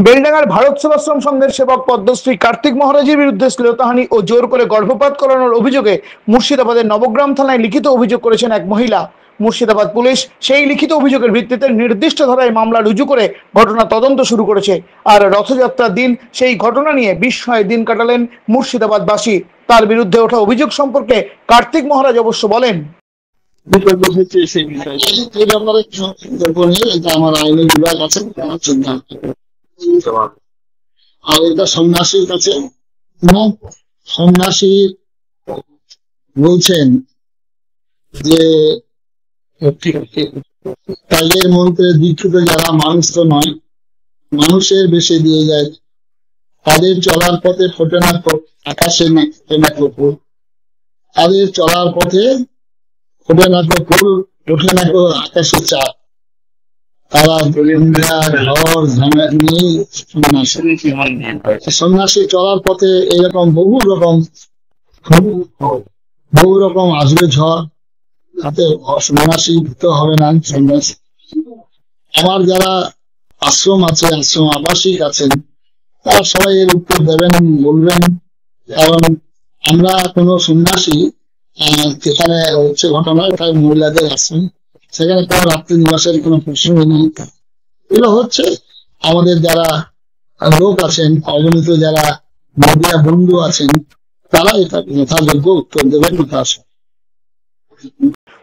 বেলডাঙ্গার ভারত সেবাশ্রম সংঘের সেবক পদ্মশ্রী কার্তিক মহারাজের বিরুদ্ধে শ্লীলতাহানি ও জোর করে গর্ভপাত করানোর অভিযোগে মুর্শিদাবাদের নবগ্রাম থানায় লিখিত অভিযোগ করেছেন এক মহিলা। মুর্শিদাবাদ পুলিশ সেই লিখিত অভিযোগের ভিত্তিতে নির্দিষ্ট ধারায় মামলা রুজু করে ঘটনা তদন্ত শুরু করেছে। আর রথযাত্রার দিন সেই ঘটনা নিয়ে বিস্ময়ে দিন কাটালেন মুর্শিদাবাদবাসী। তার বিরুদ্ধে ওঠা অভিযোগ সম্পর্কে কার্তিক মহারাজ অবশ্য বলেন, আমার আইনের বিভাগ আছে, আর এটা সন্ন্যাসীর কাছে। সন্ন্যাসী বলছেন যে তাদের মন্ত্রে দীক্ষিত যারা মানুষ তো নয়, মানুষের বেশে দিয়ে যায়, তাদের চলার পথে ফোটে না আকাশে না ফুল, তাদের চলার পথে ফোটে না ফুল, ওঠে না আকাশে চাঁদ, তারা ঘর নিয়ে সন্ন্যাসী চলার পথে এরকম বহু রকম আসবে ঝড়, তাতে সন্ন্যাসী ভীত হবে না। সন্ন্যাসী আমার যারা আশ্রম আছে, আশ্রম আবাসিক আছেন, তারা সবাই এর উত্তর দেবেন, বলবেন। কারণ আমরা কোন সন্ন্যাসী যেখানে হচ্ছে ঘটনা, তাই মহিলাদের আশ্রম, সেখানে কোনো রাত্রি নিবাসের কোনো প্রশ্ন নেই। এগুলো হচ্ছে আমাদের যারা লোক আছেন, অগণিত যারা মিডিয়া বন্ধু আছেন, তারা এটা যথাযোগ্য উত্তর দেবেন।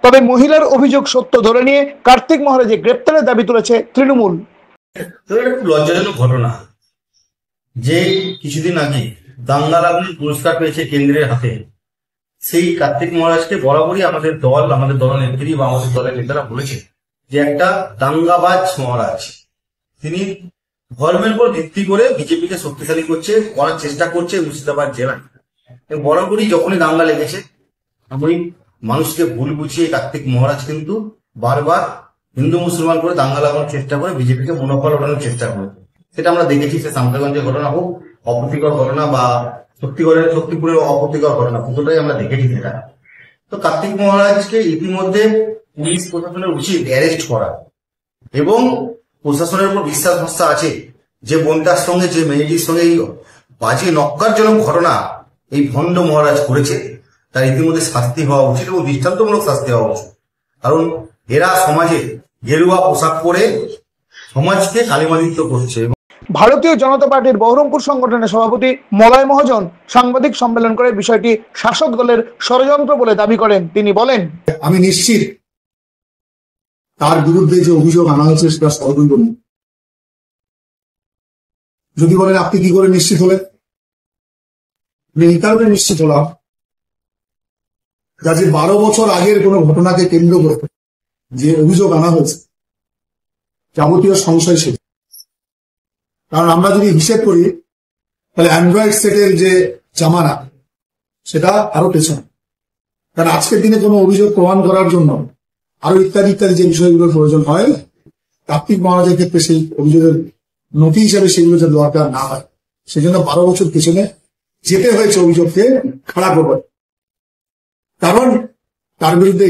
তবে মহিলার অভিযোগ সত্য ধরে নিয়ে কার্তিক মহারাজের গ্রেপ্তারের দাবি তুলেছে তৃণমূল। লজ্জাজনক ঘটনা যে কিছুদিন আগে দাঙ্গা লাগলে পুরস্কার পেয়েছে কেন্দ্রের হাতে, সেই কার্তিক মহারাজকে বরাবরই আমাদের দল নেত্রী বা আমাদের দলের নেতারা বলেছে যে একটা দাঙ্গাবাজ মহারাজ। তিনি ধর্মের উপর ভিত্তি করে বিজেপিকে শক্তিশালী করার চেষ্টা করছে মুর্শিদাবাদ জেলায়। বরাবরই যখনই দাঙ্গা লেগেছে, আমি মানুষকে ভুল বুঝিয়ে কার্তিক মহারাজ কিন্তু বারবার হিন্দু মুসলমান করে দাঙ্গা লাগানোর চেষ্টা করে বিজেপিকে মনোবল ওঠানোর চেষ্টা করেছে। সেটা আমরা দেখেছি, সে সামতাগঞ্জের ঘটনা হোক, অপ্রীতিকর ঘটনা বা শক্তিপুরের অপ্রীতিকর ঘটনা, দুটোটাই আমরা দেখেছি সেটা। তো কার্তিক মহারাজকে ইতিমধ্যে পুলিশ প্রশাসনের উচিত অ্যারেস্ট করা, এবং প্রশাসনের উপর বিশ্বাস ভরসা আছে যে বোনটার সঙ্গে, যে মেয়েটির সঙ্গে এই বাজে নক্কারজনক ঘটনা এই ভণ্ড মহারাজ করেছে, তার ইতিমধ্যে শাস্তি হওয়া উচিত এবং দৃষ্টান্তমূলক শাস্তি হওয়া উচিত। কারণ এরা সমাজে গেরুয়া পোশাক পরে সমাজকে কালিমালিপ্ত করছে। ভারতীয় জনতা পার্টির বহরমপুর সংগঠনের সভাপতি মলয় মহাজন সাংবাদিক সম্মেলন করে বিষয়টি শাসক দলের ষড়যন্ত্র বলে দাবি করেন। তিনি বলেন, আমি নিশ্চিত তার বিরুদ্ধে যে অভিযোগ আনা হয়েছে সেটা ষড়যন্ত্র। যদি বলেন আপনি কি করে নিশ্চিত হলেন, এই কারণে নিশ্চিত হলাম যে 12 বছর আগের কোন ঘটনাকে কেন্দ্র করে যে অভিযোগ আনা হয়েছে যাবতীয় সংশয় ছিল। কারণ আমরা যদি হিসেব করি তাহলে অ্যান্ড্রয়েড সেটের যে জামানা সেটা আরো পেছনে। কারণ আজকের দিনে কোনো অভিযোগ প্রমাণ করার জন্য আরো ইত্যাদি ইত্যাদি যে বিষয়গুলোর প্রয়োজন হয়, কার্তিক মহারাজের ক্ষেত্রে সেই অভিযোগের নথি হিসাবে সেগুলো যে দরকার না হয়, সেজন্য 12 বছর পেছনে যেতে হয়েছে অভিযোগকে খাড়া করবার। কারণ তার বিরুদ্ধে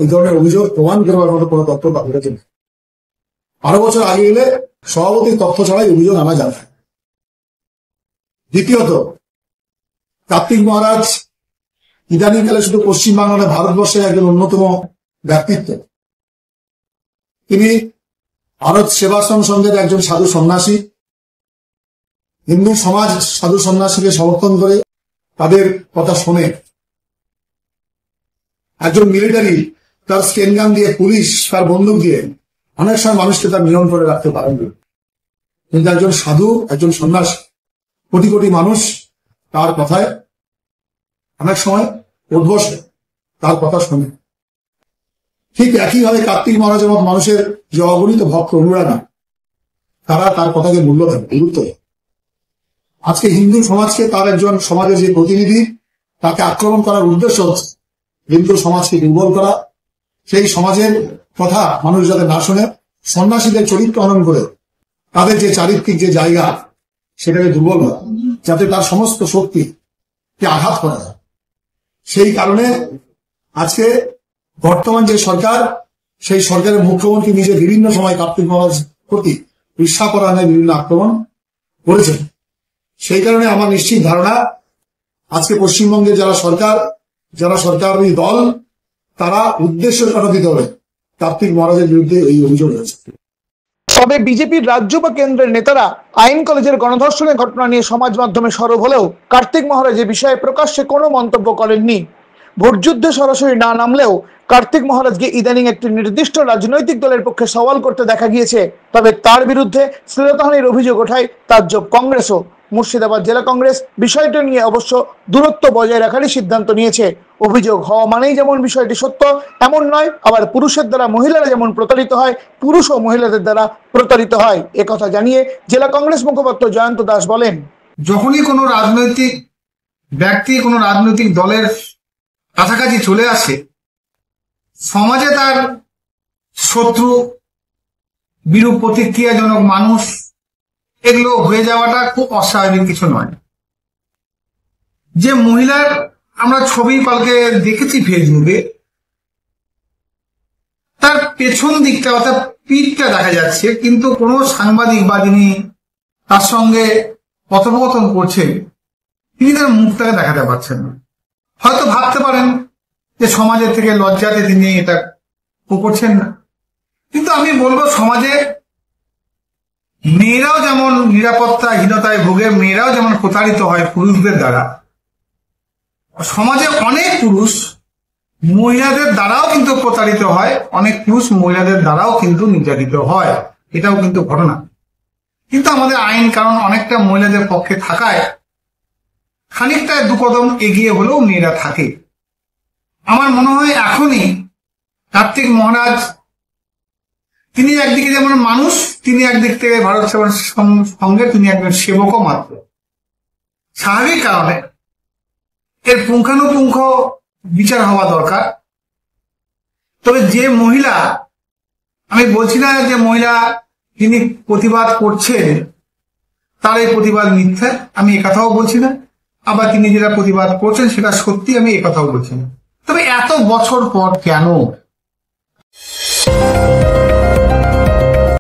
এই ধরনের অভিযোগ প্রমাণ করবার মতো কোনো তথ্য পাওয়া গেছে না। 12 বছর আগে এলে সভাপতির তথ্য ছাড়াই অভিযোগ আনা যাবে। দ্বিতীয়ত, কার্তিক মহারাজ ইদানিংকালে শুধু পশ্চিমবাংলা, ভারতবর্ষের একজন অন্যতম ব্যক্তিত্ব। তিনি ভারত সেবাশ্রম সংঘের একজন সাধু সন্ন্যাসী। হিন্দু সমাজ সাধু সন্ন্যাসীকে সমর্থন করে তাদের কথা শোনে। একজন মিলিটারি তার স্টেনগান দিয়ে, পুলিশ তার বন্দুক দিয়ে অনেক সময় মানুষকে তার নিয়ন্ত্রণে রাখতে পারেন, কিন্তু একজন সাধু, একজন সন্ন্যাসী, কোটি কোটি মানুষ তার কথায় অনেক সময় উদ্বস তার কথা শোনে। ঠিক একইভাবে কার্তিক মহারাজের মত মানুষের যে অগণিত ভক্ত অনুরাগী, তারা তার কথাকে মূল্য দেন, গুরুত্ব দেন। আজকে হিন্দু সমাজকে, তার একজন সমাজের যে প্রতিনিধি, তাকে আক্রমণ করার উদ্দেশ্য হচ্ছে হিন্দু সমাজকে দুর্বল করা। সেই সমাজের কথা মানুষ যাতে না শোনে, সন্ন্যাসীদের চরিত্র হনন করে তাদের যে চারিত্রিক যে জায়গা সেটাকে দুর্বল করা, যাতে তার সমস্ত শক্তিকে আঘাত করা যায়। সেই কারণে আজকে বর্তমান যে সরকার, সেই সরকারের মুখ্যমন্ত্রী নিজে বিভিন্ন সময় কার্তিক মহারাজ প্রতি ঈর্ষা করা বিভিন্ন আক্রমণ করেছেন। সেই কারণে আমার নিশ্চিত ধারণা আজকে পশ্চিমবঙ্গের যারা সরকারি দল, তারা উদ্দেশ্য সাধিত হবে কার্তিক মহারাজের বিরুদ্ধে এই অভিযোগ রয়েছে। তবে বিজেপির রাজ্য বা কেন্দ্রের নেতারা আইন কলেজের গণধর্ষণের ঘটনা নিয়ে সমাজ মাধ্যমে সরব হলেও কার্তিক মহারাজ এ বিষয়ে প্রকাশ্যে কোনো মন্তব্য করেননি। ভোটযুদ্ধে সরাসরি না নামলেও কার্তিক মহারাজকে ইদানিং একটি নির্দিষ্ট রাজনৈতিক দলের পক্ষে সওয়াল করতে দেখা গিয়েছে। তবে তার বিরুদ্ধে শ্লীলতাহানির অভিযোগ ওঠায় তাজ্জব কংগ্রেসও। মুর্শিদাবাদ জেলা কংগ্রেস বিষয়টি নিয়ে অবশ্য দূরত্ব বজায় রাখারই সিদ্ধান্ত নিয়েছে। অভিযোগ হওয়া মানেই যেমন বিষয়টি সত্য এমন নয়, আবার পুরুষের দ্বারা মহিলারা যেমন প্রতারিত হয়, পুরুষ ও মহিলাদের দ্বারা প্রতারিত হয়, একথা জানিয়ে জেলা কংগ্রেস মুখপাত্র জয়ন্ত দাস বলেন, যখনই কোনো রাজনৈতিক ব্যক্তি কোনো রাজনৈতিক দলের কাছাকাছি চলে আসে, সমাজে তার শত্রু, বিরূপ প্রতিক্রিয়াজনক মানুষ, এগুলো হয়ে যাওয়াটা খুব অস্বাভাবিক কিছু নয়। যে মহিলার আমরা ছবি কালকে দেখেছি ফেসবুকে, তার পেছন দিকটা অর্থাৎ পিঠটা দেখা যাচ্ছে, কিন্তু কোনো সাংবাদিক বা যিনি তার সঙ্গে কথোপকথন করছেন তিনি তার মুখটাকে দেখাতে পারছেন না। হয়তো ভাবতে পারেন যে সমাজের থেকে লজ্জাতে তিনি এটা করছেন না, কিন্তু আমি বলবো সমাজে মেয়েরাও যেমন নিরাপত্তাহীনতায় ভোগে, মেয়েরাও যেমন প্রতারিত হয় পুরুষদের দ্বারা, সমাজে অনেক পুরুষ মহিলাদের দ্বারাও কিন্তু প্রতারিত হয়, অনেক পুরুষ মহিলাদের দ্বারাও কিন্তু নির্যাতিত হয়, এটাও কিন্তু ঘটনা। কিন্তু আমাদের আইন কারণ অনেকটা মহিলাদের পক্ষে থাকায় খানিকটা দুকদম এগিয়ে হলেও মেয়েরা থাকে। আমার মনে হয় এখনই কার্তিক মহারাজ তিনি একদিকে যেমন মানুষ, তিনি একদিক থেকে ভারত সেবার সঙ্গে তিনি একজন সেবকও মাত্র। স্বাভাবিক কারণে এর পুঙ্খানুপুঙ্খ বিচার হওয়া দরকার। তবে যে মহিলা, আমি বলছি না যে মহিলা যিনি প্রতিবাদ করছেন তার এই প্রতিবাদ মিথ্যা, আমি একথাও বলছি না, আবার তিনি যেটা প্রতিবাদ করছেন সেটা সত্যি, আমি একথাও বলছি না। তবে এত বছর পর কেন